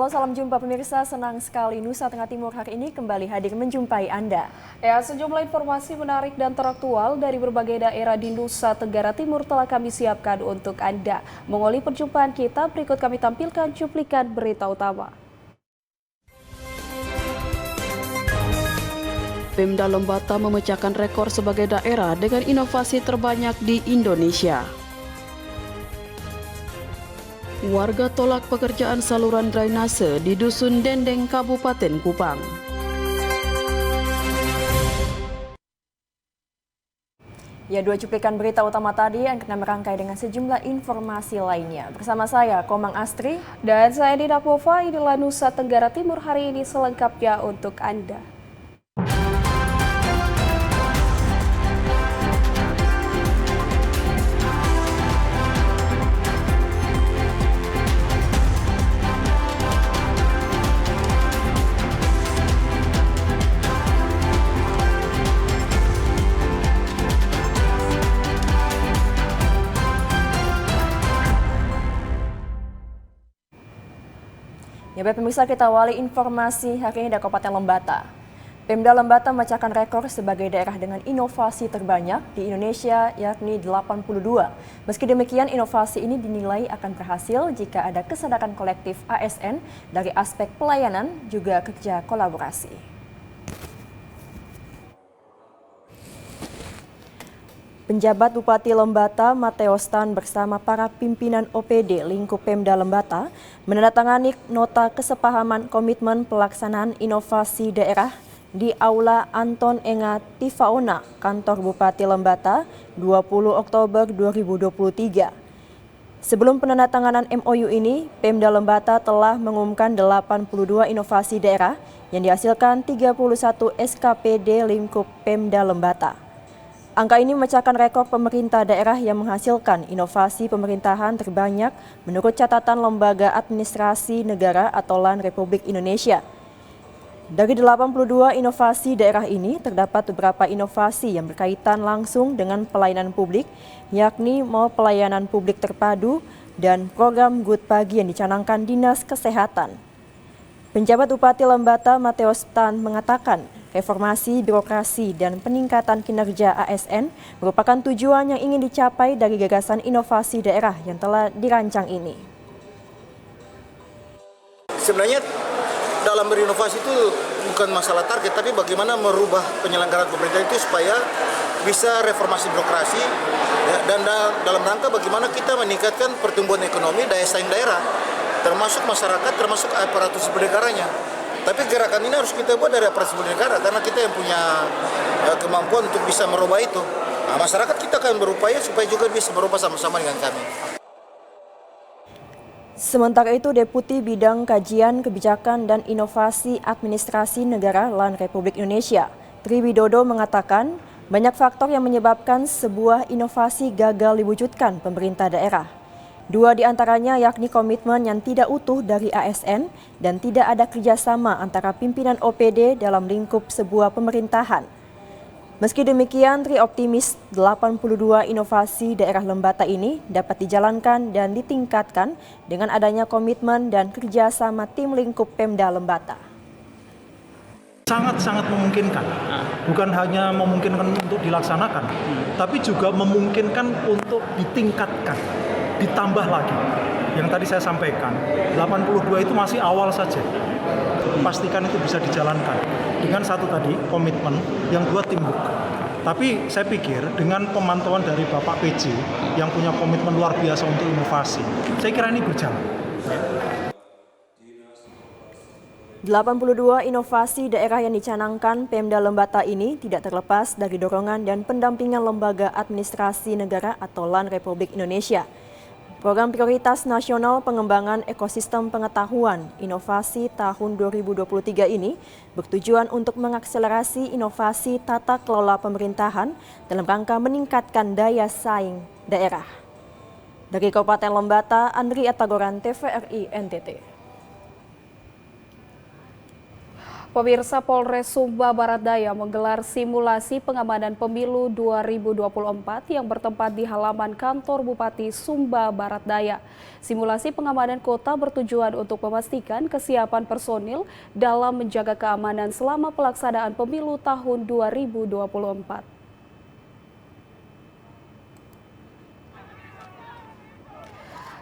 Halo, salam jumpa pemirsa. Senang sekali Nusa Tenggara Timur hari ini kembali hadir menjumpai Anda. Ya, sejumlah informasi menarik dan teraktual dari berbagai daerah di Nusa Tenggara Timur telah kami siapkan untuk Anda. Mengawali perjumpaan kita, berikut kami tampilkan cuplikan berita utama. Pemda Lembata memecahkan rekor sebagai daerah dengan inovasi terbanyak di Indonesia. Warga tolak pekerjaan saluran drainase di Dusun Dendeng, Kabupaten Kupang. Ya, dua cuplikan berita utama tadi yang kena merangkai dengan sejumlah informasi lainnya. Bersama saya, Komang Astri. Dan saya Dina Pova, inilah Nusa Tenggara Timur hari ini selengkapnya untuk Anda. Ya, baik pemirsa, kita awali informasi hari ini dari Kabupaten Lembata. Pemda Lembata memecahkan rekor sebagai daerah dengan inovasi terbanyak di Indonesia, yakni 82. Meski demikian, inovasi ini dinilai akan berhasil jika ada kesadaran kolektif ASN dari aspek pelayanan juga kerja kolaborasi. Penjabat Bupati Lembata, Mateos Tan bersama para pimpinan OPD lingkup Pemda Lembata menandatangani nota kesepahaman komitmen pelaksanaan inovasi daerah di Aula Anton Enga Tifaona, Kantor Bupati Lembata, 20 Oktober 2023. Sebelum penandatanganan MOU ini, Pemda Lembata telah mengumumkan 82 inovasi daerah yang dihasilkan 31 SKPD lingkup Pemda Lembata. Angka ini memecahkan rekor pemerintah daerah yang menghasilkan inovasi pemerintahan terbanyak menurut catatan Lembaga Administrasi Negara atau LAN Republik Indonesia. Dari 82 inovasi daerah ini, terdapat beberapa inovasi yang berkaitan langsung dengan pelayanan publik, yakni Mall Pelayanan Publik Terpadu dan program Good Pagi yang dicanangkan Dinas Kesehatan. Penjabat Bupati Lembata, Mateos Tan, mengatakan reformasi birokrasi dan peningkatan kinerja ASN merupakan tujuan yang ingin dicapai dari gagasan inovasi daerah yang telah dirancang ini. Sebenarnya dalam berinovasi itu bukan masalah target, tapi bagaimana merubah penyelenggaraan pemerintah itu supaya bisa reformasi birokrasi ya, dan dalam rangka bagaimana kita meningkatkan pertumbuhan ekonomi daya saing daerah, termasuk masyarakat, termasuk aparatus negaranya. Tapi gerakan ini harus kita buat dari aparatus negara karena kita yang punya kemampuan untuk bisa merubah itu. Nah, masyarakat kita akan berupaya supaya juga bisa berubah sama-sama dengan kami. Sementara itu, Deputi Bidang Kajian Kebijakan dan Inovasi Administrasi Negara LAN Republik Indonesia, Tri Widodo mengatakan banyak faktor yang menyebabkan sebuah inovasi gagal diwujudkan pemerintah daerah. Dua di antaranya yakni komitmen yang tidak utuh dari ASN dan tidak ada kerjasama antara pimpinan OPD dalam lingkup sebuah pemerintahan. Meski demikian, Tri optimis 82 inovasi daerah Lembata ini dapat dijalankan dan ditingkatkan dengan adanya komitmen dan kerjasama tim lingkup Pemda Lembata. Sangat-sangat memungkinkan, bukan hanya memungkinkan untuk dilaksanakan, tapi juga memungkinkan untuk ditingkatkan, ditambah lagi. Yang tadi saya sampaikan, 82 itu masih awal saja. Pastikan itu bisa dijalankan. Dengan satu tadi, komitmen, yang dua teamwork. Tapi saya pikir dengan pemantauan dari Bapak PJ yang punya komitmen luar biasa untuk inovasi, saya kira ini berjalan. 82 inovasi daerah yang dicanangkan Pemda Lembata ini tidak terlepas dari dorongan dan pendampingan Lembaga Administrasi Negara atau LAN Republik Indonesia. Program Prioritas Nasional Pengembangan Ekosistem Pengetahuan Inovasi tahun 2023 ini bertujuan untuk mengakselerasi inovasi tata kelola pemerintahan dalam rangka meningkatkan daya saing daerah. Dari Kabupaten Lembata, Andri Atagoran, TVRI NTT. Pemirsa, Polres Sumba Barat Daya menggelar simulasi pengamanan pemilu 2024 yang bertempat di halaman kantor Bupati Sumba Barat Daya. Simulasi pengamanan kota bertujuan untuk memastikan kesiapan personil dalam menjaga keamanan selama pelaksanaan pemilu tahun 2024.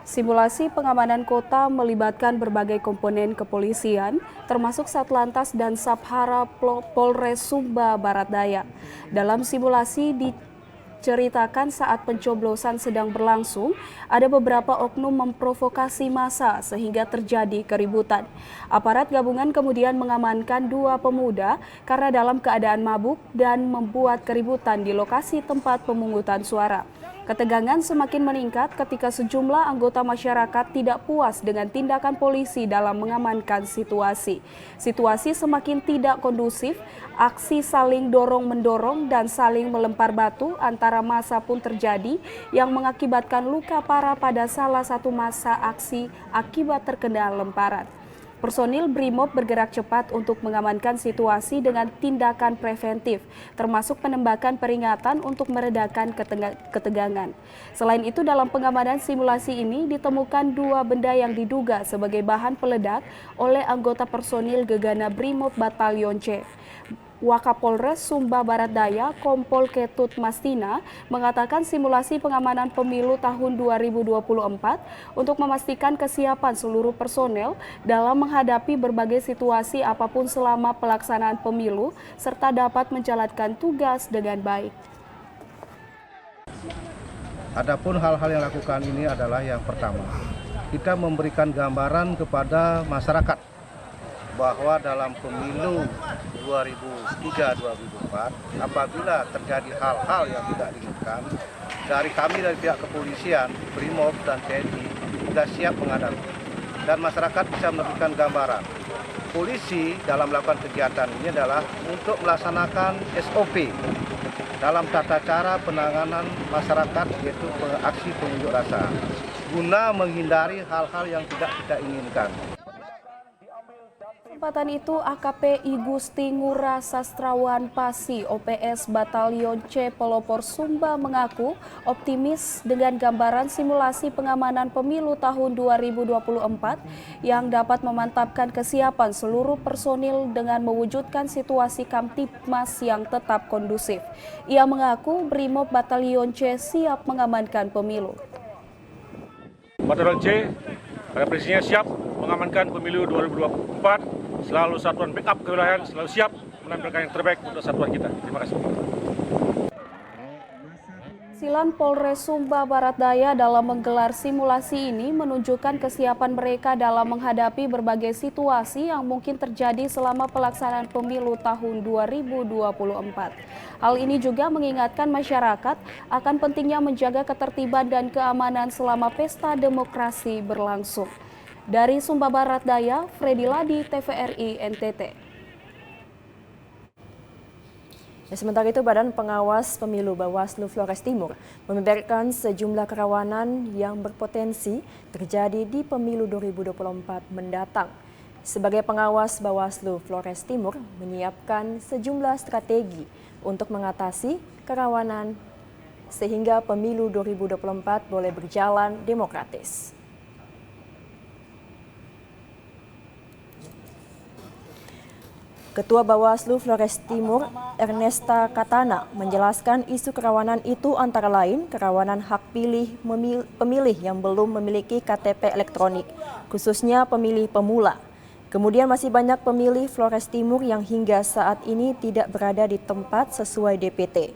Simulasi pengamanan kota melibatkan berbagai komponen kepolisian, termasuk Satlantas dan Sabhara Polres Sumba Barat Daya. Dalam simulasi diceritakan saat pencoblosan sedang berlangsung, ada beberapa oknum memprovokasi massa sehingga terjadi keributan. Aparat gabungan kemudian mengamankan 2 pemuda karena dalam keadaan mabuk dan membuat keributan di lokasi tempat pemungutan suara. Ketegangan semakin meningkat ketika sejumlah anggota masyarakat tidak puas dengan tindakan polisi dalam mengamankan situasi. Situasi semakin tidak kondusif, aksi saling dorong-mendorong dan saling melempar batu antara massa pun terjadi yang mengakibatkan luka parah pada salah satu massa aksi akibat terkena lemparan. Personil Brimob bergerak cepat untuk mengamankan situasi dengan tindakan preventif, termasuk penembakan peringatan untuk meredakan ketegangan. Selain itu, dalam pengamanan simulasi ini ditemukan 2 benda yang diduga sebagai bahan peledak oleh anggota personil Gegana Brimob Batalion C. Wakapolres Sumba Barat Daya, Kompol Ketut Mastina, mengatakan simulasi pengamanan pemilu tahun 2024 untuk memastikan kesiapan seluruh personel dalam menghadapi berbagai situasi apapun selama pelaksanaan pemilu, serta dapat menjalankan tugas dengan baik. Adapun hal-hal yang dilakukan ini adalah yang pertama, kita memberikan gambaran kepada masyarakat bahwa dalam pemilu 2003-2024 apabila terjadi hal-hal yang tidak diinginkan, dari pihak kepolisian, Brimob dan TNI sudah siap menghadapi, dan masyarakat bisa mendapatkan gambaran. Polisi dalam melakukan kegiatan ini adalah untuk melaksanakan SOP dalam tata cara penanganan masyarakat, yaitu aksi pengunjuk rasa, guna menghindari hal-hal yang tidak kita inginkan. Kesempatan itu AKP I Gusti Ngurah Sastrawan Pasi OPS Batalion C Pelopor Sumba mengaku optimis dengan gambaran simulasi pengamanan pemilu tahun 2024 yang dapat memantapkan kesiapan seluruh personil dengan mewujudkan situasi Kamtipmas yang tetap kondusif. Ia mengaku Brimob Batalion C siap mengamankan pemilu. Batalion C pada prinsipnya siap mengamankan pemilu 2024, selalu satuan backup kewilayahan, selalu siap menampilkan yang terbaik untuk satuan kita. Terima kasih. Silan Polres Sumba Barat Daya dalam menggelar simulasi ini menunjukkan kesiapan mereka dalam menghadapi berbagai situasi yang mungkin terjadi selama pelaksanaan pemilu tahun 2024. Hal ini juga mengingatkan masyarakat akan pentingnya menjaga ketertiban dan keamanan selama pesta demokrasi berlangsung. Dari Sumba Barat Daya, Freddy Ladi, TVRI NTT. Sementara itu, Badan Pengawas Pemilu Bawaslu Flores Timur membeberkan sejumlah kerawanan yang berpotensi terjadi di pemilu 2024 mendatang. Sebagai pengawas, Bawaslu Flores Timur menyiapkan sejumlah strategi untuk mengatasi kerawanan sehingga pemilu 2024 boleh berjalan demokratis. Ketua Bawaslu Flores Timur, Ernesta Katana, menjelaskan isu kerawanan itu antara lain kerawanan hak pilih pemilih yang belum memiliki KTP elektronik, khususnya pemilih pemula. Kemudian masih banyak pemilih Flores Timur yang hingga saat ini tidak berada di tempat sesuai DPT.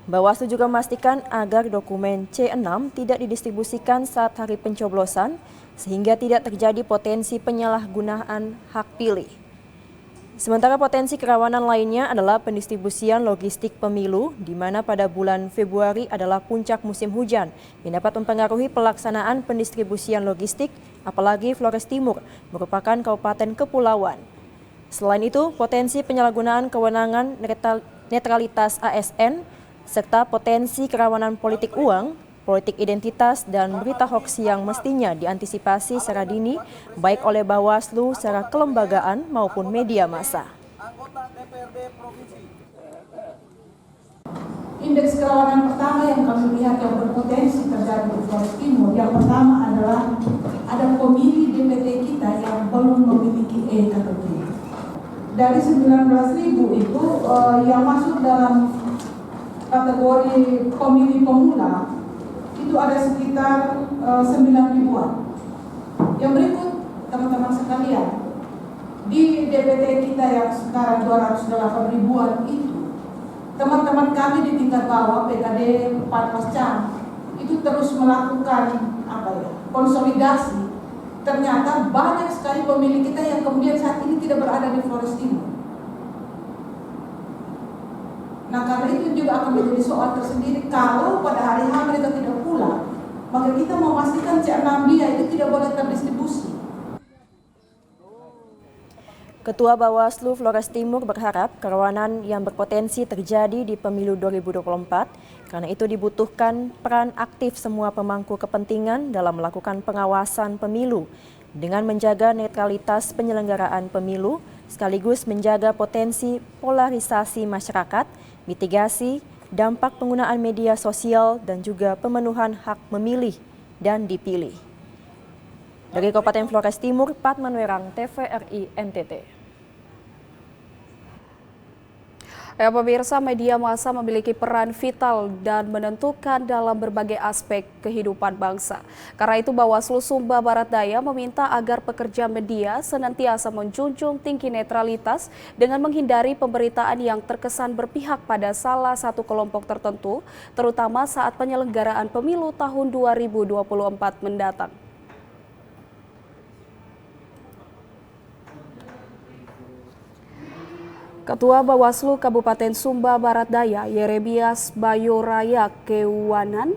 Bawaslu juga memastikan agar dokumen C6 tidak didistribusikan saat hari pencoblosan, sehingga tidak terjadi potensi penyalahgunaan hak pilih. Sementara potensi kerawanan lainnya adalah pendistribusian logistik pemilu, di mana pada bulan Februari adalah puncak musim hujan yang dapat mempengaruhi pelaksanaan pendistribusian logistik, apalagi Flores Timur merupakan kabupaten kepulauan. Selain itu, potensi penyalahgunaan kewenangan netralitas ASN, serta potensi kerawanan politik uang, politik identitas, dan berita hoax yang mestinya diantisipasi secara dini baik oleh Bawaslu secara kelembagaan maupun media massa. Indeks kerawanan pertama yang kami lihat yang berpotensi terjadi di Flores Timur, yang pertama adalah ada pemilih DPT kita yang belum memiliki eKTP. Dari 19.000 itu yang masuk dalam kategori pemilih pemula itu ada sekitar 9.000-an. Yang berikut, teman-teman sekalian, di DPT kita yang sekarang 208.000-an itu, teman-teman kami di tingkat bawah PKD 14 Cam itu terus melakukan konsolidasi. Ternyata banyak sekali pemilih kita yang kemudian saat ini tidak berada di Flores Timur. Nah, karena itu juga akan menjadi soal tersendiri kalau pada hari H mereka tidak pulang, maka kita memastikan C6 dia itu tidak boleh terdistribusi. Ketua Bawaslu Flores Timur berharap kerawanan yang berpotensi terjadi di pemilu 2024, karena itu dibutuhkan peran aktif semua pemangku kepentingan dalam melakukan pengawasan pemilu dengan menjaga netralitas penyelenggaraan pemilu, sekaligus menjaga potensi polarisasi masyarakat, mitigasi dampak penggunaan media sosial, dan juga pemenuhan hak memilih dan dipilih. Dari Kabupaten Flores Timur, Patman Werang, TVRI NTT. Ya, pemirsa, media massa memiliki peran vital dan menentukan dalam berbagai aspek kehidupan bangsa. Karena itu Bawaslu Sumba Barat Daya meminta agar pekerja media senantiasa menjunjung tinggi netralitas dengan menghindari pemberitaan yang terkesan berpihak pada salah satu kelompok tertentu, terutama saat penyelenggaraan pemilu tahun 2024 mendatang. Ketua Bawaslu Kabupaten Sumba Barat Daya, Yeremias Bayoraya Kewanan,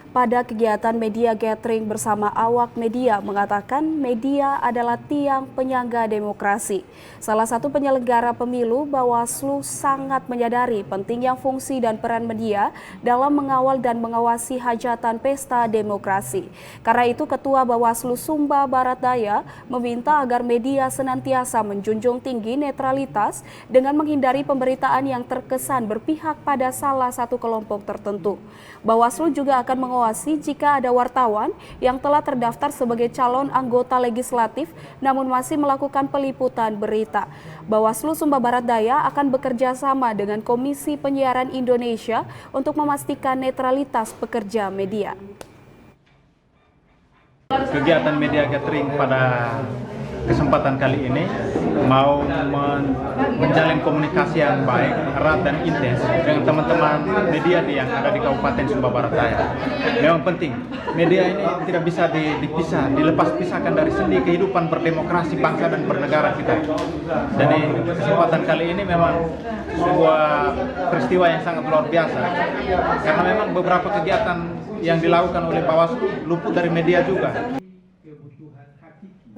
pada kegiatan media gathering bersama awak media mengatakan media adalah tiang penyangga demokrasi. Salah satu penyelenggara pemilu, Bawaslu sangat menyadari pentingnya fungsi dan peran media dalam mengawal dan mengawasi hajatan pesta demokrasi. Karena itu Ketua Bawaslu Sumba Barat Daya meminta agar media senantiasa menjunjung tinggi netralitas dengan menghindari pemberitaan yang terkesan berpihak pada salah satu kelompok tertentu. Bawaslu juga akan mengawasi jika ada wartawan yang telah terdaftar sebagai calon anggota legislatif namun masih melakukan peliputan berita. Bawaslu Sumba Barat Daya akan bekerja sama dengan Komisi Penyiaran Indonesia untuk memastikan netralitas pekerja media. Kegiatan media gathering pada kesempatan kali ini mau menjalin komunikasi yang baik, erat dan intens dengan teman-teman media yang ada di Kabupaten Sumba Barat Daya. Memang penting, media ini tidak bisa dipisah, dilepas-pisahkan dari sendi kehidupan berdemokrasi bangsa dan bernegara kita. Jadi kesempatan kali ini memang sebuah peristiwa yang sangat luar biasa, karena memang beberapa kegiatan yang dilakukan oleh Bawaslu luput dari media juga.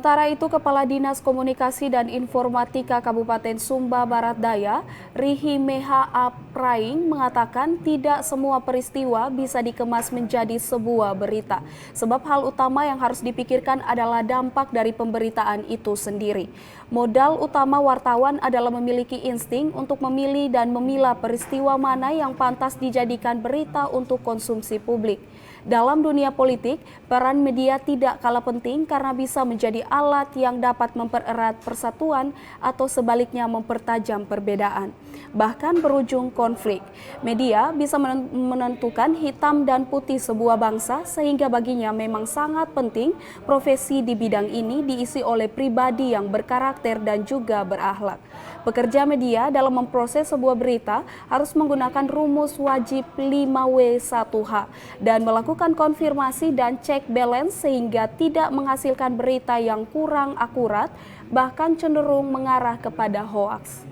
Sementara itu, Kepala Dinas Komunikasi dan Informatika Kabupaten Sumba Barat Daya, Rihi Meha Apraing, mengatakan tidak semua peristiwa bisa dikemas menjadi sebuah berita. Sebab hal utama yang harus dipikirkan adalah dampak dari pemberitaan itu sendiri. Modal utama wartawan adalah memiliki insting untuk memilih dan memilah peristiwa mana yang pantas dijadikan berita untuk konsumsi publik. Dalam dunia politik, peran media tidak kalah penting karena bisa menjadi alat yang dapat mempererat persatuan atau sebaliknya mempertajam perbedaan, bahkan berujung konflik. Media bisa menentukan hitam dan putih sebuah bangsa, sehingga baginya memang sangat penting profesi di bidang ini diisi oleh pribadi yang berkarakter dan juga berakhlak. Pekerja media dalam memproses sebuah berita harus menggunakan rumus wajib 5W1H dan melakukan konfirmasi dan cek balance sehingga tidak menghasilkan berita yang kurang akurat, bahkan cenderung mengarah kepada hoaks.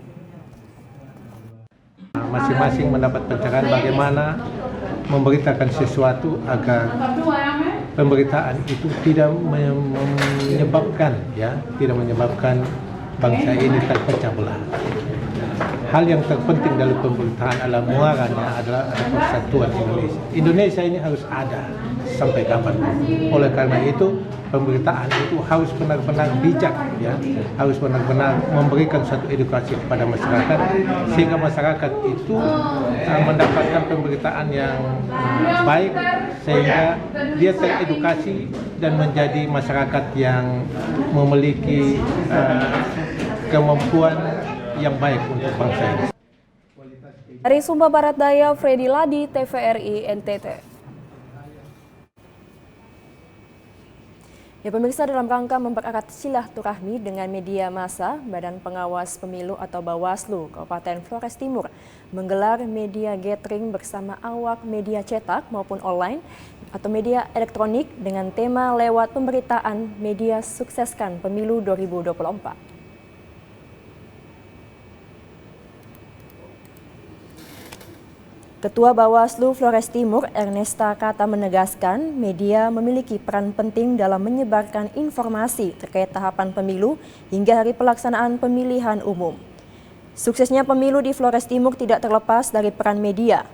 Masing-masing mendapat pencerahan bagaimana memberitakan sesuatu agar pemberitaan itu tidak menyebabkan bangsa ini terpecah belah. hal yang terpenting dalam pemberitaan adalah muaranya adalah ada persatuan Indonesia. Indonesia ini harus ada sampai kapanpun. Oleh karena itu pemberitaan itu harus benar-benar bijak, ya, harus benar-benar memberikan satu edukasi kepada masyarakat sehingga masyarakat itu mendapatkan pemberitaan yang baik sehingga dia teredukasi dan menjadi masyarakat yang memiliki kemampuan yang baik untuk bangsa ini. Dari Sumba Barat Daya, Freddy Ladi, TVRI NTT. Ya pemirsa, dalam rangka mempererat silaturahmi dengan media massa, Badan Pengawas Pemilu atau Bawaslu Kabupaten Flores Timur menggelar media gathering bersama awak media cetak maupun online atau media elektronik dengan tema lewat pemberitaan media sukseskan pemilu 2024. Ketua Bawaslu Flores Timur, Ernesta Kata menegaskan media memiliki peran penting dalam menyebarkan informasi terkait tahapan pemilu hingga hari pelaksanaan pemilihan umum. Suksesnya pemilu di Flores Timur tidak terlepas dari peran media.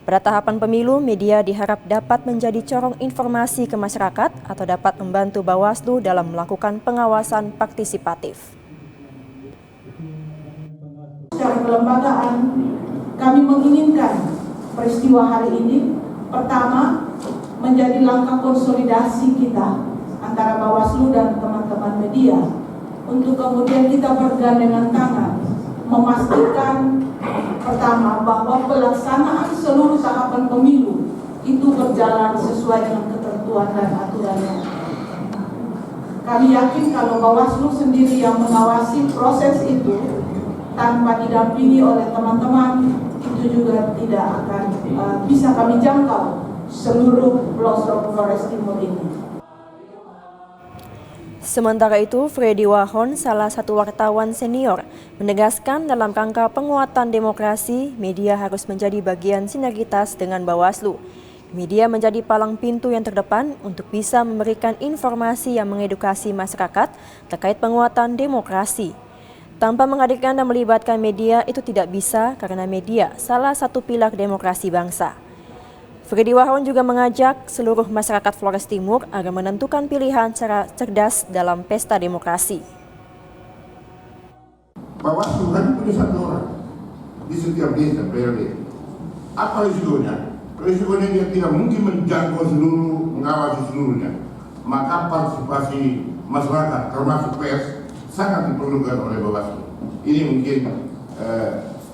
Pada tahapan pemilu, media diharap dapat menjadi corong informasi ke masyarakat atau dapat membantu Bawaslu dalam melakukan pengawasan partisipatif. Secara kelembagaan, kami menginginkan peristiwa hari ini pertama menjadi langkah konsolidasi kita antara Bawaslu dan teman-teman media untuk kemudian kita bergandengan tangan memastikan pertama bahwa pelaksanaan seluruh tahapan pemilu itu berjalan sesuai dengan ketentuan dan aturannya. Kami yakin kalau Bawaslu sendiri yang mengawasi proses itu tanpa didampingi oleh teman-teman itu juga tidak akan bisa kami jangkau seluruh pelosok Flores Timur ini. Sementara itu, Freddy Wahon, salah satu wartawan senior, menegaskan dalam rangka penguatan demokrasi, media harus menjadi bagian sinergitas dengan Bawaslu. Media menjadi palang pintu yang terdepan untuk bisa memberikan informasi yang mengedukasi masyarakat terkait penguatan demokrasi. Tanpa menghadirkan dan melibatkan media itu tidak bisa karena media salah satu pilar demokrasi bangsa. Freddy Wahon juga mengajak seluruh masyarakat Flores Timur agar menentukan pilihan secara cerdas dalam pesta demokrasi. Bawaslu kan punya satu orang di setiap desa PRD. Apa risikonya? Risikonya dia tidak mungkin menjangkau seluruh, mengawasi seluruhnya. Maka partisipasi masyarakat termasuk pers sangat diperlukan oleh Bawaslu. Ini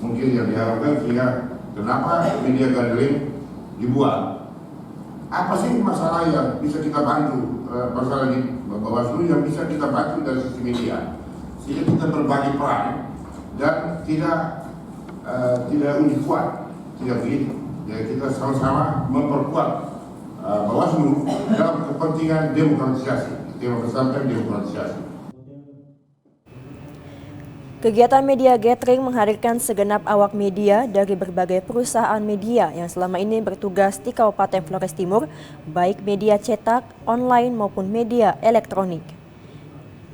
mungkin yang diharapkan sehingga kenapa media gathering dibuat. Apa sih masalah yang bisa kita bantu, masalah di Bawaslu yang bisa kita bantu dari sisi media, sehingga kita berbagi peran dan tidak unik kuat, tidak begitu. Ya, kita sama-sama memperkuat Bawaslu dalam kepentingan demokratisasi, demokratisasi. Kegiatan media gathering menghadirkan segenap awak media dari berbagai perusahaan media yang selama ini bertugas di Kabupaten Flores Timur, baik media cetak, online maupun media elektronik.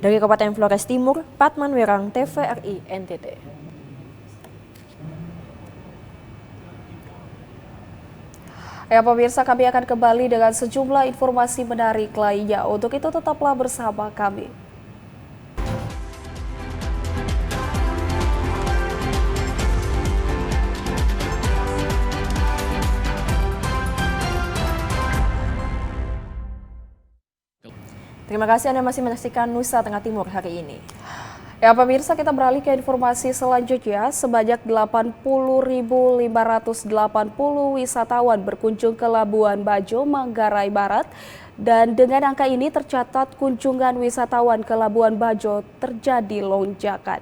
Dari Kabupaten Flores Timur, Patman Werang, TVRI NTT. Ya pemirsa, kami akan kembali dengan sejumlah informasi menarik lainnya. Untuk itu tetaplah bersama kami. Terima kasih Anda masih menyaksikan Nusa Tengah Timur hari ini. Ya pemirsa, kita beralih ke informasi selanjutnya. Sebanyak 80.580 wisatawan berkunjung ke Labuan Bajo, Manggarai Barat. Dan dengan angka ini tercatat kunjungan wisatawan ke Labuan Bajo terjadi lonjakan.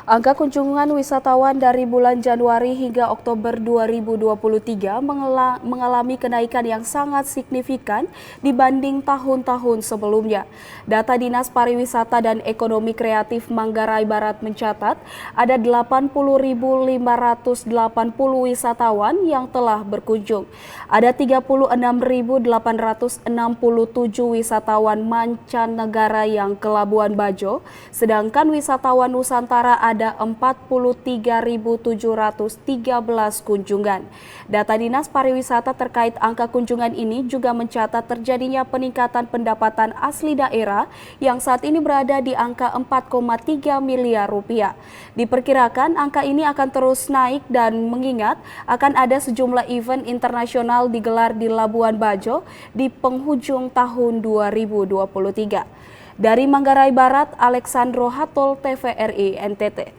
Angka kunjungan wisatawan dari bulan Januari hingga Oktober 2023 mengalami kenaikan yang sangat signifikan dibanding tahun-tahun sebelumnya. Data Dinas Pariwisata dan Ekonomi Kreatif Manggarai Barat mencatat ada 80.580 wisatawan yang telah berkunjung. Ada 36.867 wisatawan mancanegara yang ke Labuan Bajo, sedangkan wisatawan Nusantara ada 43.713 kunjungan. Data Dinas Pariwisata terkait angka kunjungan ini juga mencatat terjadinya peningkatan pendapatan asli daerah yang saat ini berada di angka 4,3 miliar rupiah. Diperkirakan angka ini akan terus naik dan mengingat akan ada sejumlah event internasional digelar di Labuan Bajo di penghujung tahun 2023. Dari Manggarai Barat, Alexandro Hatol, TVRI NTT.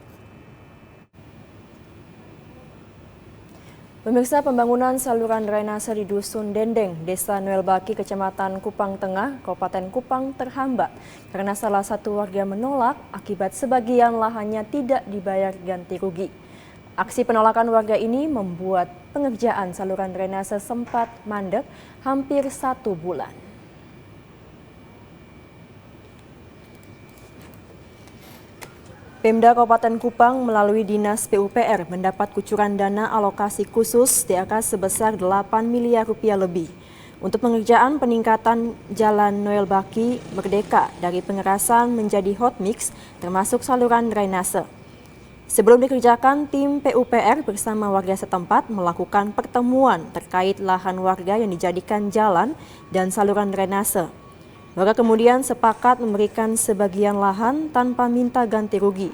Pemirsa, pembangunan saluran drainase di Dusun Dendeng, Desa Noel Baki, Kecamatan Kupang Tengah, Kabupaten Kupang terhambat karena salah satu warga menolak akibat sebagian lahannya tidak dibayar ganti rugi. Aksi penolakan warga ini membuat pengerjaan saluran drainase sempat mandek hampir 1 bulan. Pemda Kabupaten Kupang melalui Dinas PUPR mendapat kucuran dana alokasi khusus DAK sebesar 8 miliar rupiah lebih untuk pengerjaan peningkatan Jalan Noel Baki Merdeka dari pengerasan menjadi hot mix termasuk saluran drainase. Sebelum dikerjakan, tim PUPR bersama warga setempat melakukan pertemuan terkait lahan warga yang dijadikan jalan dan saluran drainase. Warga kemudian sepakat memberikan sebagian lahan tanpa minta ganti rugi.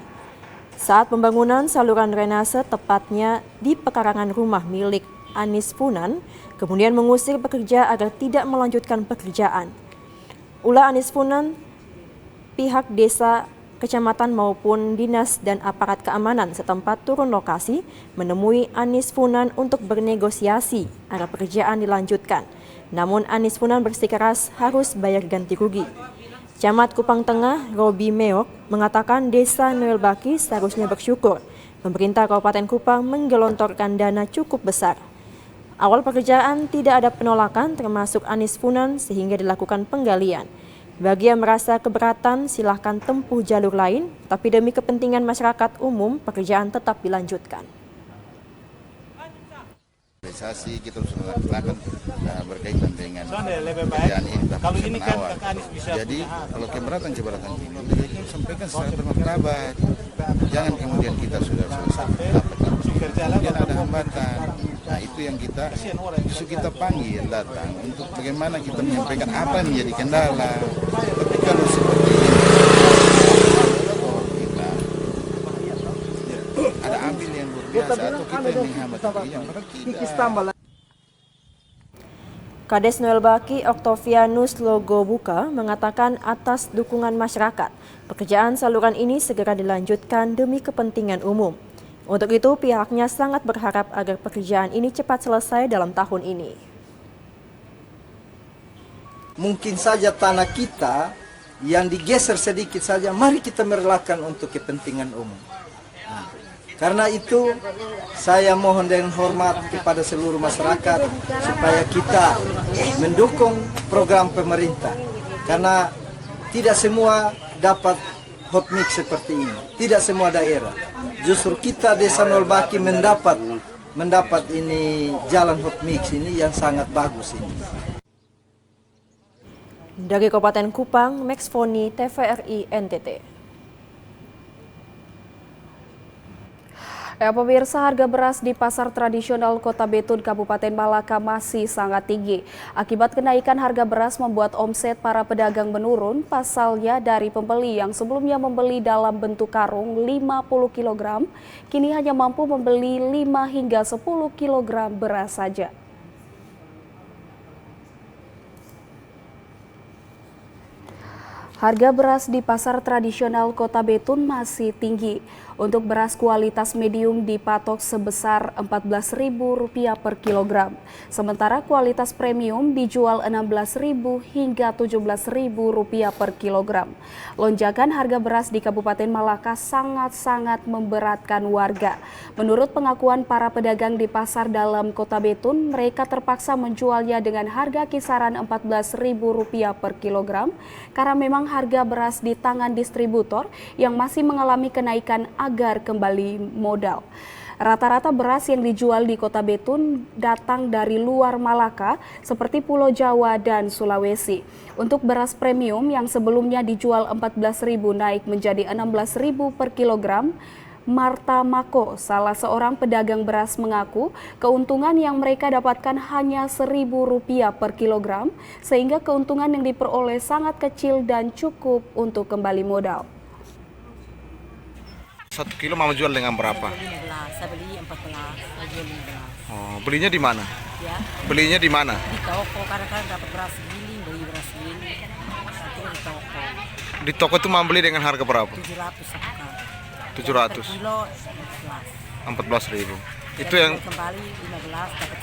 Saat pembangunan saluran drainase tepatnya di pekarangan rumah milik Anis Funan, kemudian mengusir pekerja agar tidak melanjutkan pekerjaan. Ulah Anis Funan, pihak desa, kecamatan maupun dinas dan aparat keamanan setempat turun lokasi menemui Anis Funan untuk bernegosiasi agar pekerjaan dilanjutkan. Namun Anis Funan bersikeras harus bayar ganti rugi. Camat Kupang Tengah, Robi Meok, mengatakan Desa Noel Baki seharusnya bersyukur pemerintah Kabupaten Kupang menggelontorkan dana cukup besar. Awal pekerjaan tidak ada penolakan termasuk Anis Funan sehingga dilakukan penggalian. Bagi yang merasa keberatan silahkan tempuh jalur lain, tapi demi kepentingan masyarakat umum pekerjaan tetap dilanjutkan. Realisasi kita harus melakukan berkaitan dengan pekerjaan ini. Kalau ini kan jadi kalau keberatan ini kita sampaikan secara bermartabat. Jangan kemudian kita sudah selesai kemudian ada hambatan. Nah itu yang kita justru kita panggil datang untuk bagaimana kita menyampaikan apa yang menjadi kendala. Tapi kalau seperti ini ada ambil yang luar biasa atau kita yang menghambat yang tidak. Kades Noel Baki Oktavianus Logo Buka mengatakan atas dukungan masyarakat, pekerjaan saluran ini segera dilanjutkan demi kepentingan umum. Untuk itu pihaknya sangat berharap agar pekerjaan ini cepat selesai dalam tahun ini. Mungkin saja tanah kita yang digeser sedikit saja, mari kita merelakan untuk kepentingan umum. Karena itu saya mohon dengan hormat kepada seluruh masyarakat supaya kita mendukung program pemerintah. Karena tidak semua dapat hot mix seperti ini, tidak semua daerah. Justru kita Desa Noel Baki mendapat ini jalan hot mix ini yang sangat bagus ini. Dari Kabupaten Kupang, Max Foni, TVRI NTT. Pemirsa, harga beras di pasar tradisional Kota Betun, Kabupaten Malaka masih sangat tinggi. Akibat kenaikan harga beras membuat omset para pedagang menurun, pasalnya dari pembeli yang sebelumnya membeli dalam bentuk karung 50 kg, kini hanya mampu membeli 5 hingga 10 kg beras saja. Harga beras di pasar tradisional Kota Betun masih tinggi. Untuk beras kualitas medium dipatok sebesar Rp14.000 per kilogram. Sementara kualitas premium dijual Rp16.000 hingga Rp17.000 per kilogram. Lonjakan harga beras di Kabupaten Malaka sangat-sangat memberatkan warga. Menurut pengakuan para pedagang di pasar dalam Kota Betun, mereka terpaksa menjualnya dengan harga kisaran Rp14.000 per kilogram karena memang harga beras di tangan distributor yang masih mengalami kenaikan agar kembali modal. Rata-rata beras yang dijual di Kota Betun datang dari luar Malaka seperti Pulau Jawa dan Sulawesi. Untuk beras premium yang sebelumnya dijual Rp14.000 naik menjadi Rp16.000 per kilogram. Marta Mako, salah seorang pedagang beras, mengaku keuntungan yang mereka dapatkan hanya Rp1.000 per kilogram, sehingga keuntungan yang diperoleh sangat kecil dan cukup untuk kembali modal. 1 kilo mama jual dengan berapa? 15, saya beli 14, saya jual 15. Oh, belinya di mana? Ya. Belinya di mana? Di toko, kadang-kadang dapat beras giling, beli beras giling. Itu di toko. Di toko itu mama beli dengan harga berapa? 700 satu kali. 700. Per kilo 14. 14.000. Itu yang kembali 15 dapat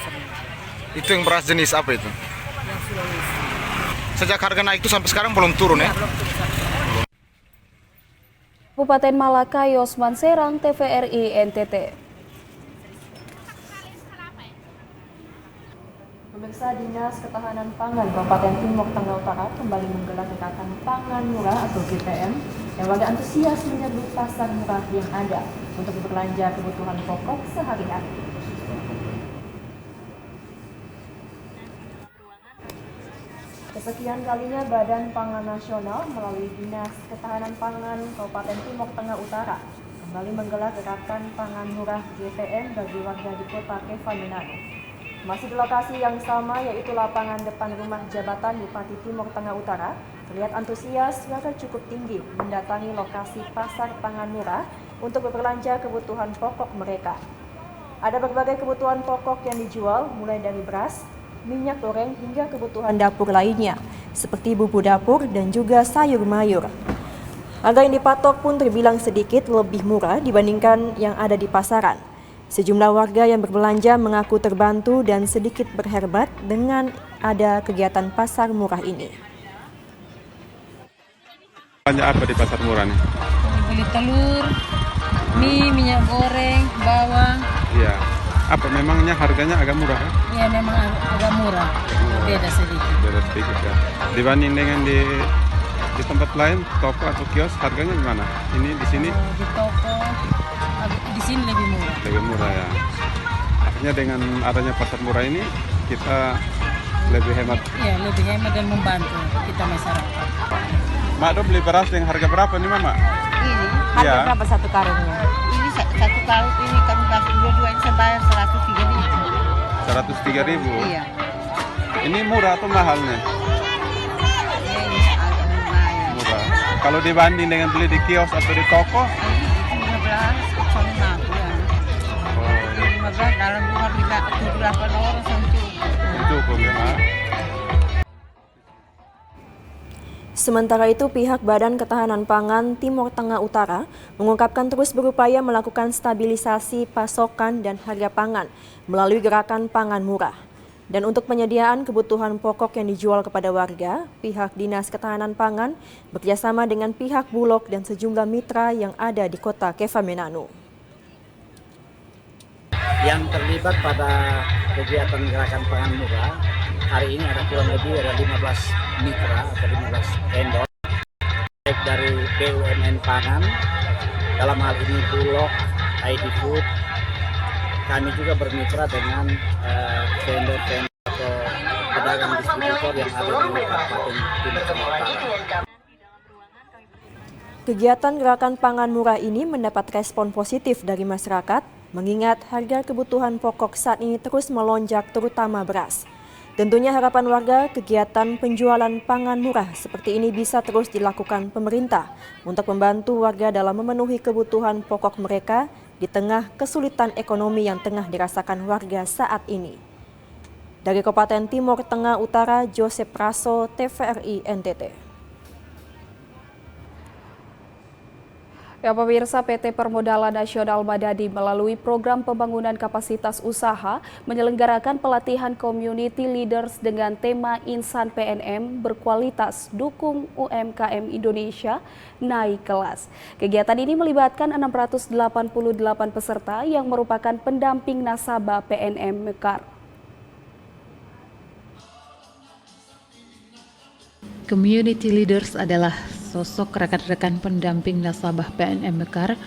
1.000. Itu yang beras jenis apa itu? Yang Sulawesi. Sejak harga naik itu sampai sekarang belum turun ya? Belum turun. Kabupaten Malaka, Yosman Serang, TVRI NTT. Pemirsa, Dinas Ketahanan Pangan Kabupaten Timur Tengah Utara kembali menggelar gerakan pangan murah atau GPM yang warga antusias menyambut pasar murah yang ada untuk berbelanja kebutuhan pokok sehari-hari. Kesekian kalinya Badan Pangan Nasional melalui Dinas Ketahanan Pangan Kabupaten Timur Tengah Utara kembali menggelar gerakan pangan murah GPM bagi warga di Kota Kevaminanu. Masih di lokasi yang sama, yaitu lapangan depan rumah jabatan Bupati Timur Tengah Utara, terlihat antusias warga cukup tinggi mendatangi lokasi pasar pangan murah untuk berbelanja kebutuhan pokok mereka. Ada berbagai kebutuhan pokok yang dijual, mulai dari beras, minyak goreng hingga kebutuhan dapur lainnya, seperti bumbu dapur dan juga sayur mayur. Harga yang dipatok pun terbilang sedikit lebih murah dibandingkan yang ada di pasaran. Sejumlah warga yang berbelanja mengaku terbantu dan sedikit berhemat dengan ada kegiatan pasar murah ini. Belanja apa di pasar murah nih? Beli telur, mie, minyak goreng, bawang. Iya. Apa memangnya harganya agak murah ya? Iya, memang agak murah. Beda sedikit. Beda sedikit ya. Dibanding dengan di tempat lain, toko atau kios, harganya gimana? Ini di sini? Di toko, di sini lebih murah. Lebih murah ya. Akhirnya dengan adanya pasar murah ini, kita lebih hemat. Iya, lebih hemat dan membantu kita masyarakat. Mak, beli beras dengan harga berapa nih, Mama? Ini, harga ya. Berapa satu karungnya? Ini satu karung ini kami kasih dua-dua ini saya bayar 103.000. 103.000? Iya. Ini murah atau mahal nih? Ini agak lumayan. Murah. Kalau dibanding dengan beli di kios atau di toko? Ini 15, sama ya. Oh. 15 dalam rumah 7-8 orang cukup ya, Mak. Sementara itu, pihak Badan Ketahanan Pangan Timur Tengah Utara mengungkapkan terus berupaya melakukan stabilisasi pasokan dan harga pangan melalui gerakan pangan murah. Dan untuk penyediaan kebutuhan pokok yang dijual kepada warga, pihak Dinas Ketahanan Pangan bekerjasama dengan pihak Bulog dan sejumlah mitra yang ada di Kota Kevaminanu. Yang terlibat pada kegiatan gerakan pangan murah, hari ini ada kurang lebih ada 15 mitra atau 15 vendor, baik dari BUMN Pangan, dalam hal ini Bulog, ID Food. Kami juga bermitra dengan vendor-vendor atau pedagang distributor yang ada di Kabupaten Timur Tengah Utara. Kegiatan gerakan pangan murah ini mendapat respon positif dari masyarakat, mengingat harga kebutuhan pokok saat ini terus melonjak, terutama beras. Tentunya harapan warga kegiatan penjualan pangan murah seperti ini bisa terus dilakukan pemerintah untuk membantu warga dalam memenuhi kebutuhan pokok mereka di tengah kesulitan ekonomi yang tengah dirasakan warga saat ini. Dari Kabupaten Timur Tengah Utara, Joseph Praso, TVRI NTT. Ya pemirsa, PT Permodalan Nasional Madani melalui program pembangunan kapasitas usaha menyelenggarakan pelatihan community leaders dengan tema Insan PNM berkualitas dukung UMKM Indonesia naik kelas. Kegiatan ini melibatkan 688 peserta yang merupakan pendamping nasabah PNM Mekar. Community leaders adalah sosok rekan-rekan pendamping nasabah PNM Mekar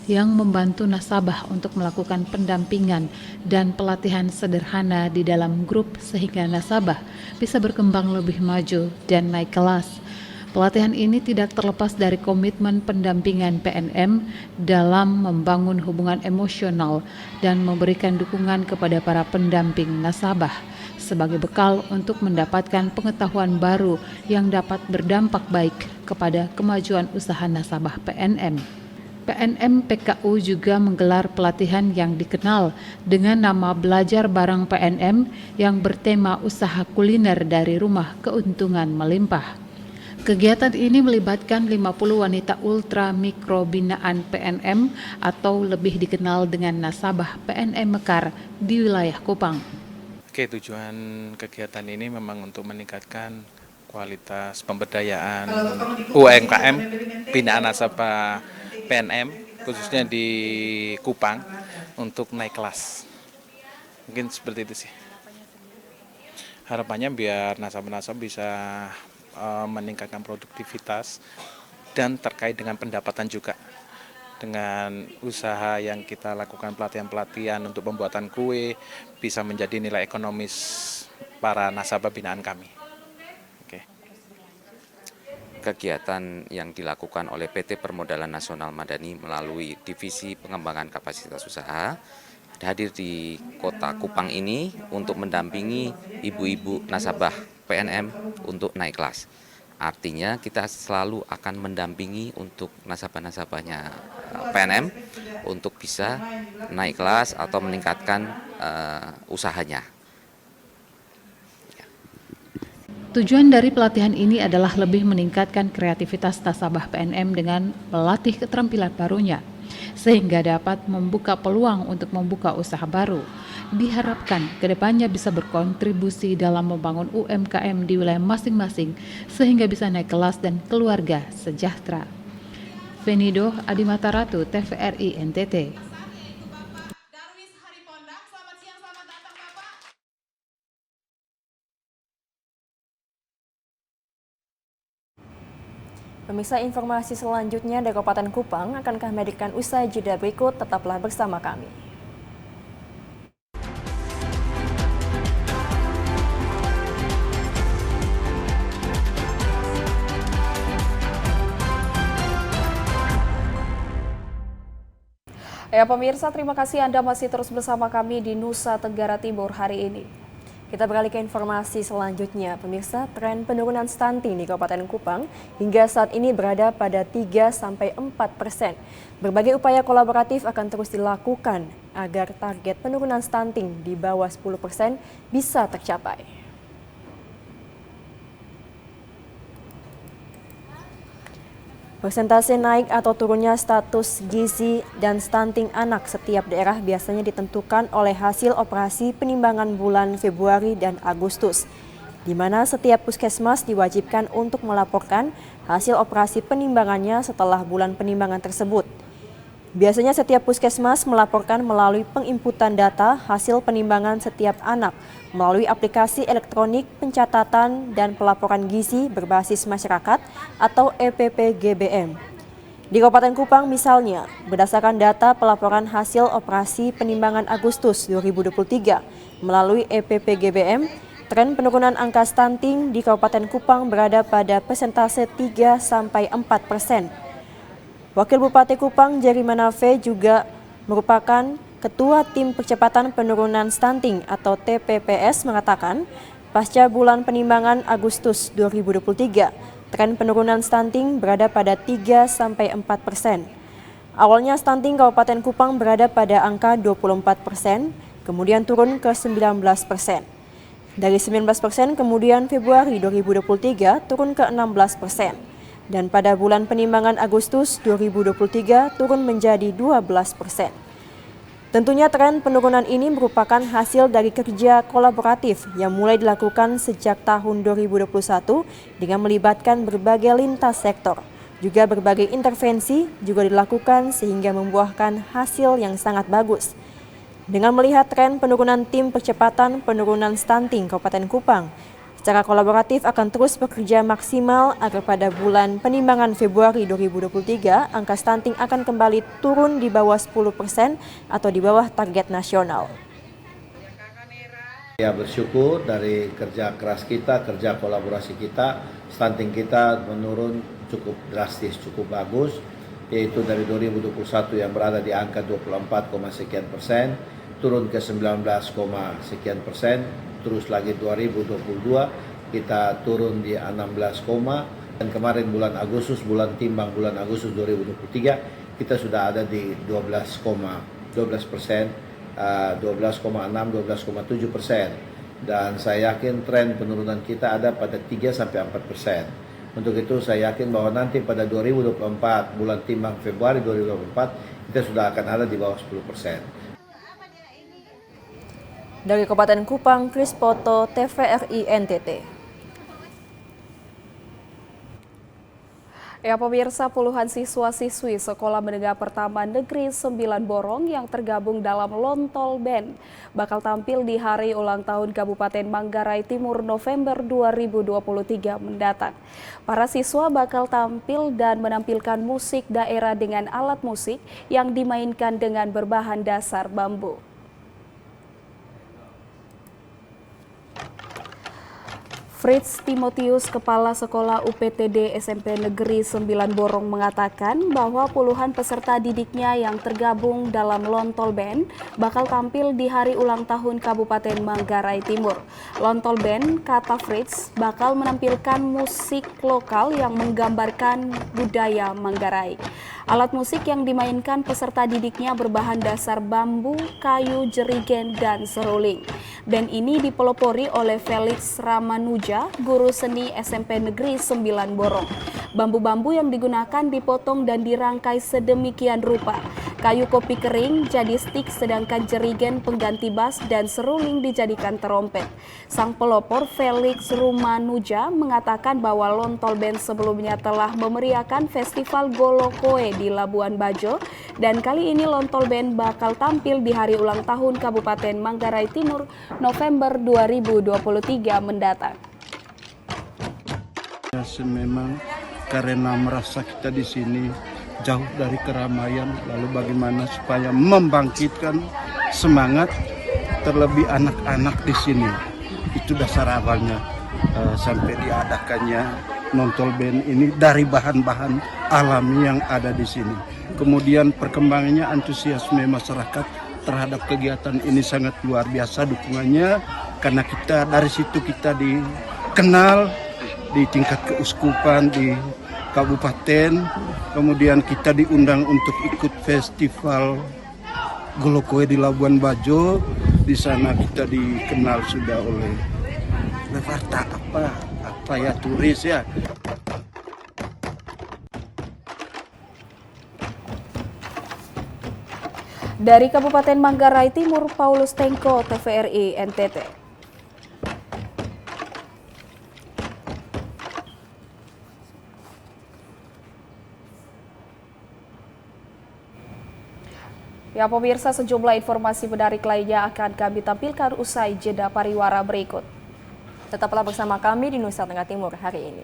yang membantu nasabah untuk melakukan pendampingan dan pelatihan sederhana di dalam grup sehingga nasabah bisa berkembang lebih maju dan naik kelas. Pelatihan ini tidak terlepas dari komitmen pendampingan PNM dalam membangun hubungan emosional dan memberikan dukungan kepada para pendamping nasabah sebagai bekal untuk mendapatkan pengetahuan baru yang dapat berdampak baik kepada kemajuan usaha nasabah PNM. PNM PKU juga menggelar pelatihan yang dikenal dengan nama Belajar Bareng PNM yang bertema usaha kuliner dari rumah keuntungan melimpah. Kegiatan ini melibatkan 50 wanita ultra mikro binaan PNM atau lebih dikenal dengan nasabah PNM Mekar di wilayah Kupang. Oke, tujuan kegiatan ini memang untuk meningkatkan kualitas pemberdayaan UMKM binaan nasabah PNM khususnya di Kupang untuk naik kelas. Mungkin seperti itu sih. Harapannya biar nasabah-nasabah bisa meningkatkan produktivitas dan terkait dengan pendapatan juga. Dengan usaha yang kita lakukan pelatihan-pelatihan untuk pembuatan kue bisa menjadi nilai ekonomis para nasabah binaan kami. Oke. Kegiatan yang dilakukan oleh PT Permodalan Nasional Madani melalui Divisi Pengembangan Kapasitas Usaha hadir di Kota Kupang ini untuk mendampingi ibu-ibu nasabah PNM untuk naik kelas. Artinya kita selalu akan mendampingi untuk nasabah-nasabahnya PNM untuk bisa naik kelas atau meningkatkan usahanya. Tujuan dari pelatihan ini adalah lebih meningkatkan kreativitas nasabah PNM dengan melatih keterampilan barunya, sehingga dapat membuka peluang untuk membuka usaha baru. Diharapkan kedepannya bisa berkontribusi dalam membangun UMKM di wilayah masing-masing sehingga bisa naik kelas dan keluarga sejahtera. Venido Adimata Ratu, TVRI NTT. Pemirsa, informasi selanjutnya dari Kabupaten Kupang akan kami hadirkan usai jeda berikut. Tetaplah bersama kami. Ya pemirsa, terima kasih Anda masih terus bersama kami di Nusa Tenggara Timur hari ini. Kita beralih ke informasi selanjutnya. Pemirsa, tren penurunan stunting di Kabupaten Kupang hingga saat ini berada pada 3-4%. Berbagai upaya kolaboratif akan terus dilakukan agar target penurunan stunting di bawah 10% bisa tercapai. Persentase naik atau turunnya status gizi dan stunting anak setiap daerah biasanya ditentukan oleh hasil operasi penimbangan bulan Februari dan Agustus, di mana setiap puskesmas diwajibkan untuk melaporkan hasil operasi penimbangannya setelah bulan penimbangan tersebut. Biasanya setiap puskesmas melaporkan melalui penginputan data hasil penimbangan setiap anak melalui aplikasi elektronik pencatatan dan pelaporan gizi berbasis masyarakat atau EPP-GBM. Di Kabupaten Kupang misalnya, berdasarkan data pelaporan hasil operasi penimbangan Agustus 2023 melalui EPP-GBM, tren penurunan angka stunting di Kabupaten Kupang berada pada persentase 3-4%. Wakil Bupati Kupang Jerry Manave juga merupakan Ketua Tim Percepatan Penurunan Stunting atau TPPS mengatakan, pasca bulan penimbangan Agustus 2023, tren penurunan stunting berada pada 3-4%. Awalnya stunting Kabupaten Kupang berada pada angka 24%, kemudian turun ke 19%. Dari 19% kemudian Februari 2023 turun ke 16%. dan pada bulan penimbangan Agustus 2023 turun menjadi 12%. Tentunya tren penurunan ini merupakan hasil dari kerja kolaboratif yang mulai dilakukan sejak tahun 2021 dengan melibatkan berbagai lintas sektor. Juga berbagai intervensi juga dilakukan sehingga membuahkan hasil yang sangat bagus. Dengan melihat tren penurunan tim percepatan penurunan stunting Kabupaten Kupang, secara kolaboratif akan terus bekerja maksimal agar pada bulan penimbangan Februari 2023 angka stunting akan kembali turun di bawah 10% atau di bawah target nasional. Ya, bersyukur dari kerja keras kita, kerja kolaborasi kita, stunting kita menurun cukup drastis, cukup bagus, yaitu dari 2021 yang berada di angka 24,sekian%, turun ke 19,sekian%, terus lagi 2022 kita turun di 16, dan kemarin bulan Agustus, bulan timbang bulan Agustus 2023 kita sudah ada di 12%, 12,6, 12,7%, dan saya yakin tren penurunan kita ada pada 3-4%. Untuk itu saya yakin bahwa nanti pada 2024 bulan timbang Februari 2024 kita sudah akan ada di bawah 10%. Dari Kabupaten Kupang, Kris Poto, TVRI NTT. Ya pemirsa, puluhan siswa-siswi Sekolah Menengah Pertama Negeri 9 Borong yang tergabung dalam Lontol Band bakal tampil di hari ulang tahun Kabupaten Manggarai Timur November 2023 mendatang. Para siswa bakal tampil dan menampilkan musik daerah dengan alat musik yang dimainkan dengan berbahan dasar bambu. Fritz Timotius, Kepala Sekolah UPTD SMP Negeri 9 Borong mengatakan bahwa puluhan peserta didiknya yang tergabung dalam Lontol Band bakal tampil di hari ulang tahun Kabupaten Manggarai Timur. Lontol Band, kata Fritz, bakal menampilkan musik lokal yang menggambarkan budaya Manggarai. Alat musik yang dimainkan peserta didiknya berbahan dasar bambu, kayu, jerigen, dan seruling. Band ini dipelopori oleh Felix Ramanuja, guru seni SMP Negeri 9 Borong. Bambu-bambu yang digunakan dipotong dan dirangkai sedemikian rupa. Kayu kopi kering jadi stik, sedangkan jerigen pengganti bass dan seruling dijadikan terompet. Sang pelopor Felix Ramanuja mengatakan bahwa Lontol Band sebelumnya telah memeriahkan Festival Golokoe di Labuan Bajo, dan kali ini Lontol Band bakal tampil di hari ulang tahun Kabupaten Manggarai Timur November 2023 mendatang. Ya, memang karena merasa kita di sini jauh dari keramaian, lalu bagaimana supaya membangkitkan semangat terlebih anak-anak di sini. Itu dasar awalnya sampai diadakannya Lontol Band ini dari bahan-bahan alami yang ada di sini. Kemudian perkembangannya, antusiasme masyarakat terhadap kegiatan ini sangat luar biasa dukungannya, karena kita dari situ kita dikenal di tingkat keuskupan di kabupaten, kemudian kita diundang untuk ikut festival Golokoe di Labuan Bajo. Di sana kita dikenal sudah oleh warta apa ya, turis ya. Dari Kabupaten Manggarai Timur, Paulus Tengko, TVRI NTT. Ya pemirsa, sejumlah informasi menarik lainnya akan kami tampilkan usai jeda pariwara berikut. Tetaplah bersama kami di Nusa Tenggara Timur hari ini.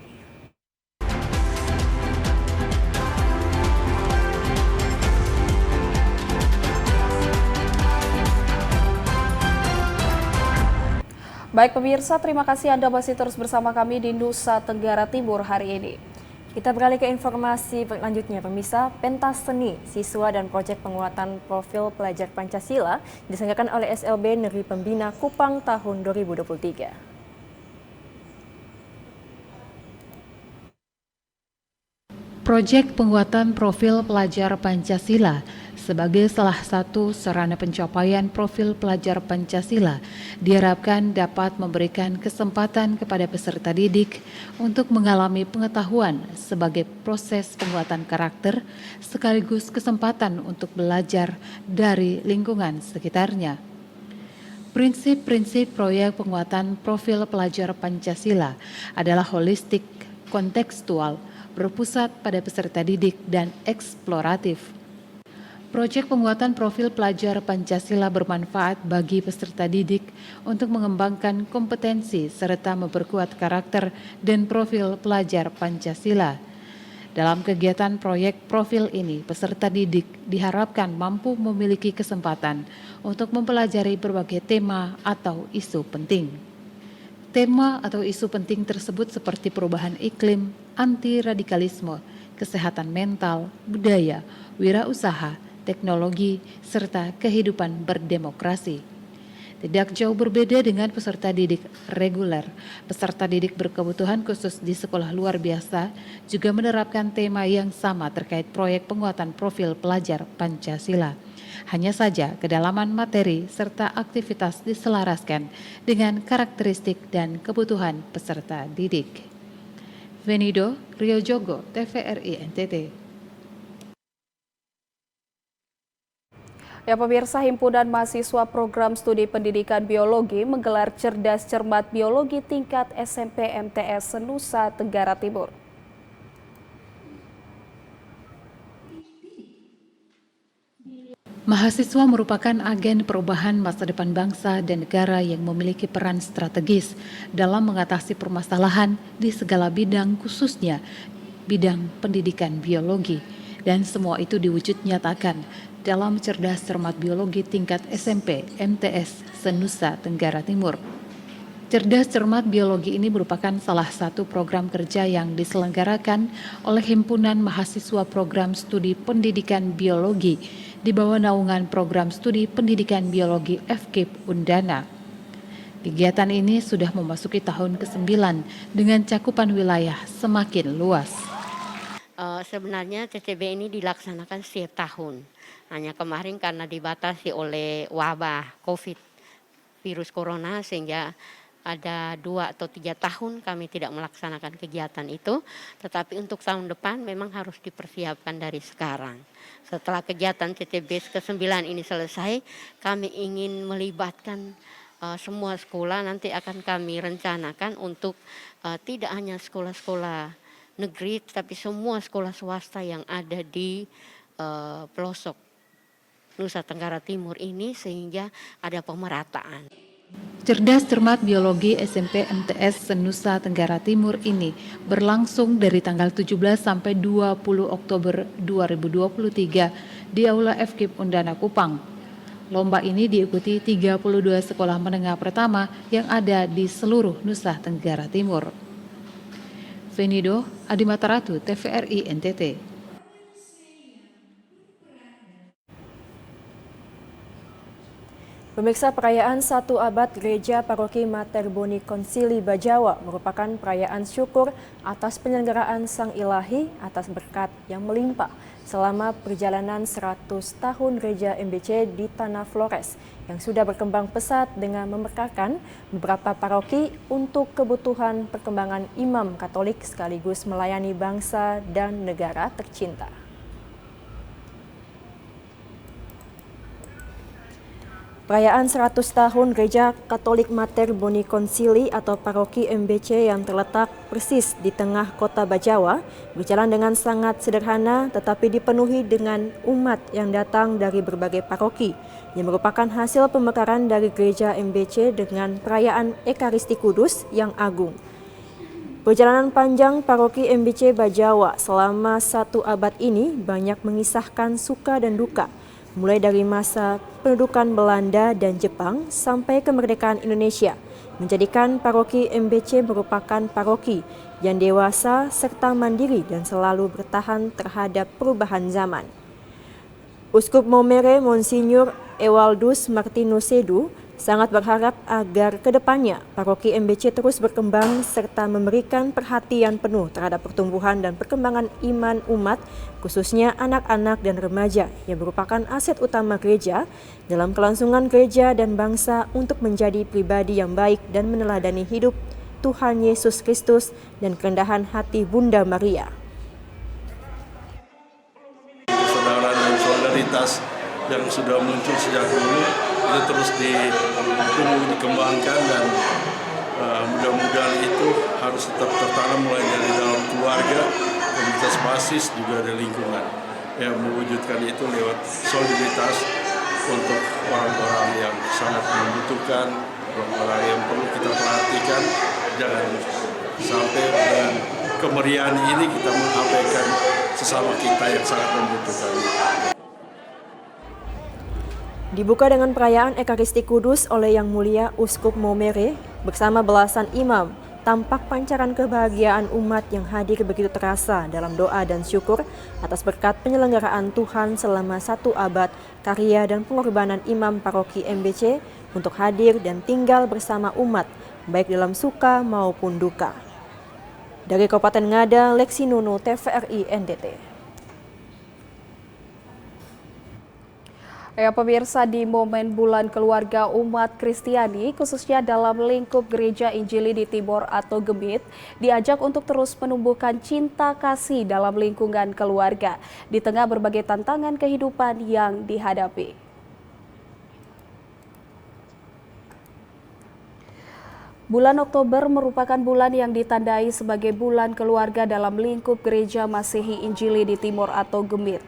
Baik pemirsa, terima kasih Anda masih terus bersama kami di Nusa Tenggara Timur hari ini. Kita beralih ke informasi selanjutnya, pemirsa. Pentas seni, siswa dan proyek penguatan profil pelajar Pancasila diselenggarakan oleh SLB Negeri Pembina Kupang tahun 2023. Proyek penguatan profil pelajar Pancasila sebagai salah satu sarana pencapaian profil pelajar Pancasila diharapkan dapat memberikan kesempatan kepada peserta didik untuk mengalami pengetahuan sebagai proses penguatan karakter sekaligus kesempatan untuk belajar dari lingkungan sekitarnya. Prinsip-prinsip proyek penguatan profil pelajar Pancasila adalah holistik, kontekstual, berpusat pada peserta didik dan eksploratif. Proyek penguatan profil pelajar Pancasila bermanfaat bagi peserta didik untuk mengembangkan kompetensi serta memperkuat karakter dan profil pelajar Pancasila. Dalam kegiatan proyek profil ini, peserta didik diharapkan mampu memiliki kesempatan untuk mempelajari berbagai tema atau isu penting. Tema atau isu penting tersebut seperti perubahan iklim, anti-radikalisme, kesehatan mental, budaya, wirausaha, teknologi, serta kehidupan berdemokrasi. Tidak jauh berbeda dengan peserta didik reguler, peserta didik berkebutuhan khusus di sekolah luar biasa juga menerapkan tema yang sama terkait proyek penguatan profil pelajar Pancasila. Hanya saja kedalaman materi serta aktivitas diselaraskan dengan karakteristik dan kebutuhan peserta didik. Venido, Rio Jogo, TVRI NTT. Ya pemirsa, Himpunan Mahasiswa Program Studi Pendidikan Biologi menggelar Cerdas Cermat Biologi tingkat SMP MTS Nusa Tenggara Timur. Mahasiswa merupakan agen perubahan masa depan bangsa dan negara yang memiliki peran strategis dalam mengatasi permasalahan di segala bidang, khususnya bidang pendidikan biologi. Dan semua itu diwujud nyatakan dalam Cerdas Cermat Biologi tingkat SMP MTS Nusa Tenggara Timur. Cerdas Cermat Biologi ini merupakan salah satu program kerja yang diselenggarakan oleh Himpunan Mahasiswa Program Studi Pendidikan Biologi di bawah naungan Program Studi Pendidikan Biologi FKIP Undana. Kegiatan ini sudah memasuki tahun ke-9 dengan cakupan wilayah semakin luas. Sebenarnya CCB ini dilaksanakan setiap tahun. Hanya kemarin karena dibatasi oleh wabah COVID virus corona sehingga ada 2 atau 3 tahun kami tidak melaksanakan kegiatan itu. Tetapi untuk tahun depan memang harus dipersiapkan dari sekarang. Setelah kegiatan CCB ke-9 ini selesai, kami ingin melibatkan semua sekolah. Nanti akan kami rencanakan untuk tidak hanya sekolah-sekolah negeri, tapi semua sekolah swasta yang ada di pelosok Nusa Tenggara Timur ini sehingga ada pemerataan. Cerdas Cermat Biologi SMP MTS Nusa Tenggara Timur ini berlangsung dari tanggal 17 sampai 20 Oktober 2023 di Aula FKIP Undana Kupang. Lomba ini diikuti 32 sekolah menengah pertama yang ada di seluruh Nusa Tenggara Timur. Venido, Adimataratu, TVRI NTT. Pemirsa, perayaan 1 abad Gereja Paroki Mater Boni Konsili Bajawa merupakan perayaan syukur atas penyelenggaraan Sang Ilahi atas berkat yang melimpah selama perjalanan 100 tahun Gereja MBC di Tanah Flores yang sudah berkembang pesat dengan memberkahkan beberapa paroki untuk kebutuhan perkembangan imam Katolik sekaligus melayani bangsa dan negara tercinta. Perayaan 100 tahun Gereja Katolik Mater Boni Konsili atau Paroki MBC yang terletak persis di tengah kota Bajawa berjalan dengan sangat sederhana tetapi dipenuhi dengan umat yang datang dari berbagai paroki yang merupakan hasil pemekaran dari Gereja MBC dengan perayaan Ekaristi Kudus yang agung. Perjalanan panjang Paroki MBC Bajawa selama 1 abad ini banyak mengisahkan suka dan duka, mulai dari masa pendudukan Belanda dan Jepang sampai kemerdekaan Indonesia, menjadikan Paroki MBC merupakan paroki yang dewasa serta mandiri dan selalu bertahan terhadap perubahan zaman. Uskup Momere Monsinyur Ewaldus Martinus Sedu sangat berharap agar kedepannya paroki MBC terus berkembang serta memberikan perhatian penuh terhadap pertumbuhan dan perkembangan iman umat, khususnya anak-anak dan remaja yang merupakan aset utama gereja dalam kelangsungan gereja dan bangsa untuk menjadi pribadi yang baik dan meneladani hidup Tuhan Yesus Kristus dan kerendahan hati Bunda Maria. Persaudaraan dan solidaritas yang sudah muncul sejak dulu itu terus dikembangkan dan mudah-mudahan itu harus tetap tertanam mulai dari dalam keluarga, komunitas basis juga dari lingkungan. Ya, mewujudkan itu lewat solidaritas untuk orang-orang yang sangat membutuhkan, orang-orang yang perlu kita perhatikan. Jangan sampai dengan kemeriahan ini kita mengabaikan sesama kita yang sangat membutuhkan. Dibuka dengan perayaan Ekaristi Kudus oleh Yang Mulia Uskup Momere bersama belasan imam, tampak pancaran kebahagiaan umat yang hadir begitu terasa dalam doa dan syukur atas berkat penyelenggaraan Tuhan selama 1 abad, karya dan pengorbanan imam paroki MBC untuk hadir dan tinggal bersama umat, baik dalam suka maupun duka. Dari Kabupaten Ngada, Lexi Nunu, TVRI NDT. Ya pemirsa, di momen bulan keluarga umat Kristiani, khususnya dalam lingkup Gereja Injili di Timor atau Gemit, diajak untuk terus menumbuhkan cinta kasih dalam lingkungan keluarga di tengah berbagai tantangan kehidupan yang dihadapi. Bulan Oktober merupakan bulan yang ditandai sebagai bulan keluarga dalam lingkup Gereja Masehi Injili di Timor atau Gemit.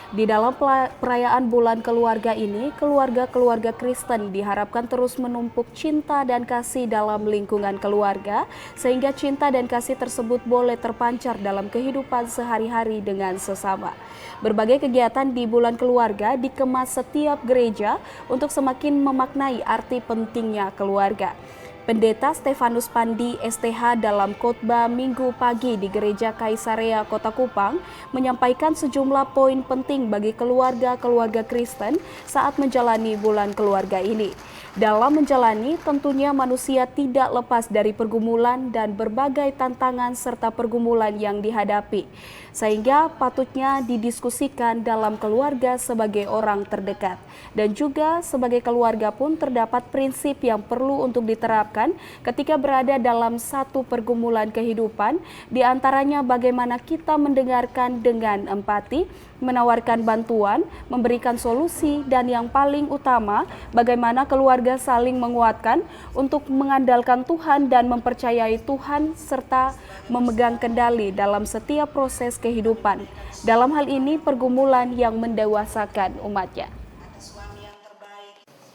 Di dalam perayaan bulan keluarga ini, keluarga-keluarga Kristen diharapkan terus menumpuk cinta dan kasih dalam lingkungan keluarga, sehingga cinta dan kasih tersebut boleh terpancar dalam kehidupan sehari-hari dengan sesama. Berbagai kegiatan di bulan keluarga dikemas setiap gereja untuk semakin memaknai arti pentingnya keluarga. Pendeta Stefanus Pandi STH dalam khotbah Minggu pagi di Gereja Kaisarea Kota Kupang menyampaikan sejumlah poin penting bagi keluarga-keluarga Kristen saat menjalani bulan keluarga ini. Dalam menjalani, tentunya manusia tidak lepas dari pergumulan dan berbagai tantangan serta pergumulan yang dihadapi, sehingga patutnya didiskusikan dalam keluarga sebagai orang terdekat. Dan juga sebagai keluarga pun terdapat prinsip yang perlu untuk diterapkan ketika berada dalam satu pergumulan kehidupan, di antaranya bagaimana kita mendengarkan dengan empati, menawarkan bantuan, memberikan solusi, dan yang paling utama, bagaimana keluarga saling menguatkan untuk mengandalkan Tuhan dan mempercayai Tuhan serta memegang kendali dalam setiap proses kehidupan. Dalam hal ini, pergumulan yang mendewasakan umatnya.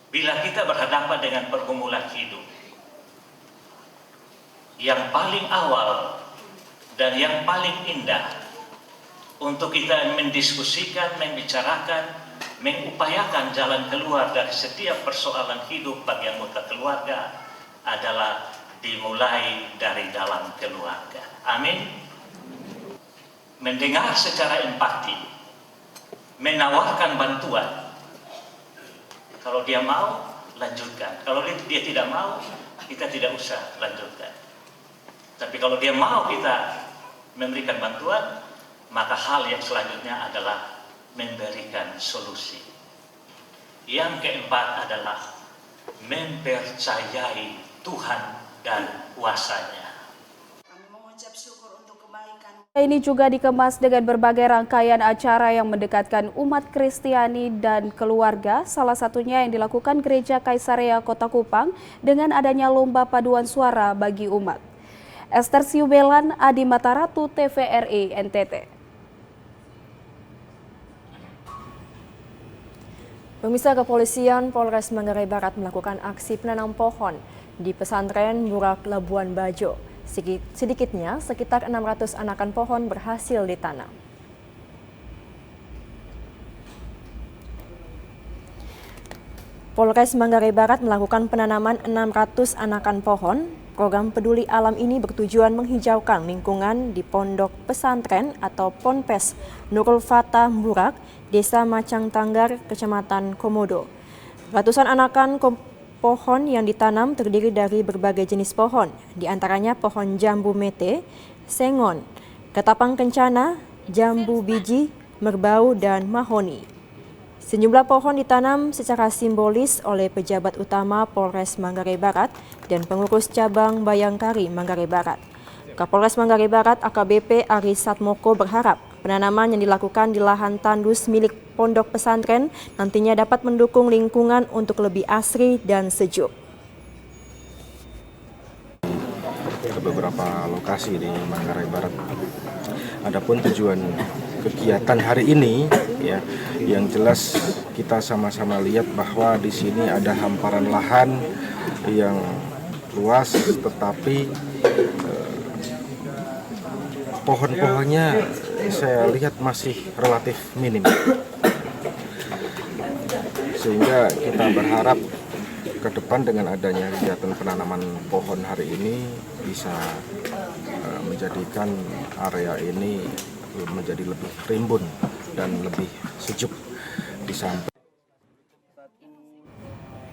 Bila kita berhadapan dengan pergumulan hidup, yang paling awal dan yang paling indah untuk kita mendiskusikan, membicarakan, mengupayakan jalan keluar dari setiap persoalan hidup bagi anggota keluarga adalah dimulai dari dalam keluarga. Amin. Mendengar secara empati, menawarkan bantuan. Kalau dia mau, lanjutkan. Kalau dia tidak mau, kita tidak usah lanjutkan. Tapi kalau dia mau kita memberikan bantuan, maka hal yang selanjutnya adalah memberikan solusi. Yang keempat adalah mempercayai Tuhan dan kuasa-Nya. Ini juga dikemas dengan berbagai rangkaian acara yang mendekatkan umat Kristiani dan keluarga, salah satunya yang dilakukan Gereja Kaisarea Kota Kupang dengan adanya lomba paduan suara bagi umat. Esther Siubelan, Adi Mataratu, TVRI NTT. Pemirsa, Kepolisian Polres Manggarai Barat melakukan aksi penanam pohon di pesantren Burak Labuan Bajo. Sedikitnya sekitar 600 anakan pohon berhasil ditanam. Polres Manggarai Barat melakukan penanaman 600 anakan pohon. Program Peduli Alam ini bertujuan menghijaukan lingkungan di Pondok Pesantren atau Ponpes Nurul Fatah Burak, Desa Macang Tanggar, Kecamatan Komodo. Ratusan anakan pohon yang ditanam terdiri dari berbagai jenis pohon, di antaranya pohon jambu mete, sengon, ketapang kencana, jambu biji, merbau, dan mahoni. Sejumlah pohon ditanam secara simbolis oleh pejabat utama Polres Manggarai Barat dan pengurus cabang Bayangkari Manggarai Barat. Kapolres Manggarai Barat AKBP Ari Satmoko berharap penanaman yang dilakukan di lahan tandus milik pondok pesantren nantinya dapat mendukung lingkungan untuk lebih asri dan sejuk. Ke beberapa lokasi di Manggarai Barat. Adapun tujuan kegiatan hari ini, ya, yang jelas kita sama-sama lihat bahwa di sini ada hamparan lahan yang luas, tetapi pohon-pohonnya saya lihat masih relatif minim, sehingga kita berharap ke depan dengan adanya kegiatan penanaman pohon hari ini bisa menjadikan area ini menjadi lebih rimbun dan lebih sejuk di samping.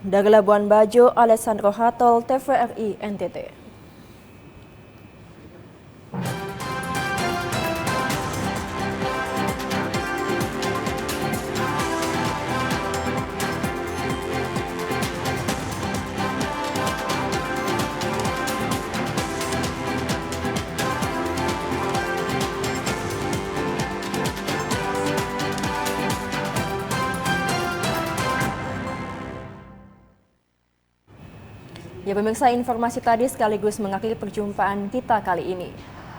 Dari Labuan Bajo, Alessandro Hatol, TVRI NTT. Ya pemirsa, informasi tadi sekaligus mengakhiri perjumpaan kita kali ini.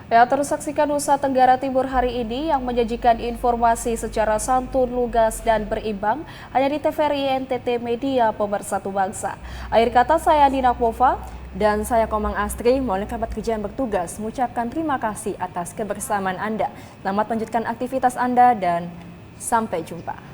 Ya, terus saksikan Nusa Tenggara Timur hari ini yang menyajikan informasi secara santun, lugas, dan berimbang hanya di TVRI NTT Media Pemersatu Bangsa. Akhir kata saya Dina Pova dan saya Komang Astri, mohon kerabat kerja yang bertugas mengucapkan terima kasih atas kebersamaan Anda. Selamat melanjutkan aktivitas Anda dan sampai jumpa.